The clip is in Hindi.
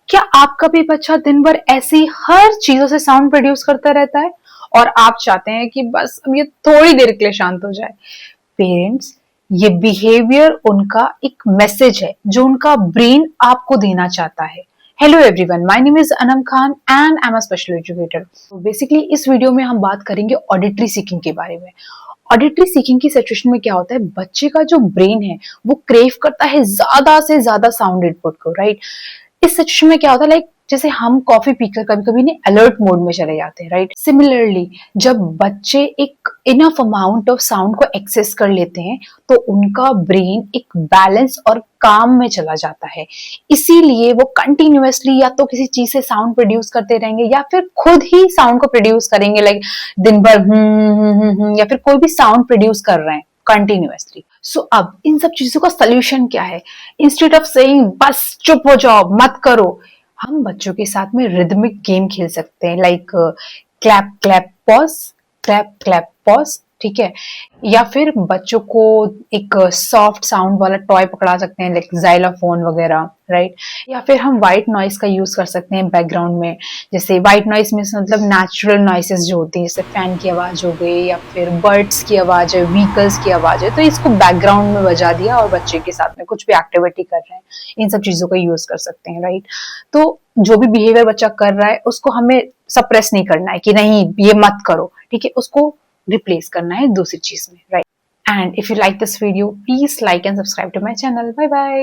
क्या आपका भी बच्चा दिन भर ऐसी हर चीजों से साउंड प्रोड्यूस करता रहता है और आप चाहते हैं कि बस अब ये थोड़ी देर के लिए शांत हो जाए? पेरेंट्स, ये बिहेवियर उनका एक मैसेज है जो उनका ब्रेन आपको देना चाहता है। Hello everyone, my name is Anam Khan and I am a special educator. Basically इस वीडियो में हम बात करेंगे ऑडिटरी सीकिंग के बारे में। ऑडिटरी सीकिंग की सिचुएशन में क्या होता है, बच्चे का जो ब्रेन है वो क्रेव करता है ज्यादा से ज्यादा साउंड इनपुट को, राइट? इस सिचुएशन में क्या होता है, लाइक जैसे हम कॉफी पीकर कभी कभी ने अलर्ट मोड में चले जाते हैं, राइट? सिमिलरली जब बच्चे एक इनफ अमाउंट ऑफ साउंड को एक्सेस कर लेते हैं तो उनका ब्रेन एक बैलेंस और काम में चला जाता है। इसीलिए वो कंटिन्यूअसली या तो किसी चीज से साउंड प्रोड्यूस करते रहेंगे या फिर खुद ही साउंड को प्रोड्यूस करेंगे, लाइक दिन भर या फिर कोई भी साउंड प्रोड्यूस कर रहे हैं कंटिन्यूअसली। सो अब इन सब चीजों का सोल्यूशन क्या है? इंस्टेड ऑफ सेइंग बस चुप हो जाओ मत करो, हम बच्चों के साथ में रिदमिक गेम खेल सकते हैं, like clap clap pause, clap clap pause, ठीक है? या फिर बच्चों को एक सॉफ्ट साउंड वाला टॉय पकड़ा सकते हैं, लाइक जाइलोफोन वगैरह, राइट? या फिर हम व्हाइट नॉइस का यूज कर सकते हैं बैकग्राउंड में। जैसे व्हाइट नॉइस में मतलब नेचुरल नॉइसेस जो होती है, जैसे फैन की आवाज हो गई या फिर बर्ड्स की आवाज है, व्हीकल्स की आवाज है, तो इसको बैकग्राउंड में बजा दिया और बच्चे के साथ में कुछ भी एक्टिविटी कर रहे हैं, इन सब चीजों का यूज कर सकते हैं, राइट? तो जो भी बिहेवियर बच्चा कर रहा है उसको हमें सप्रेस नहीं करना है कि नहीं ये मत करो, ठीक है? उसको रिप्लेस करना है दूसरी चीज में, right? And if you like this video, please like and subscribe to my channel. Bye bye.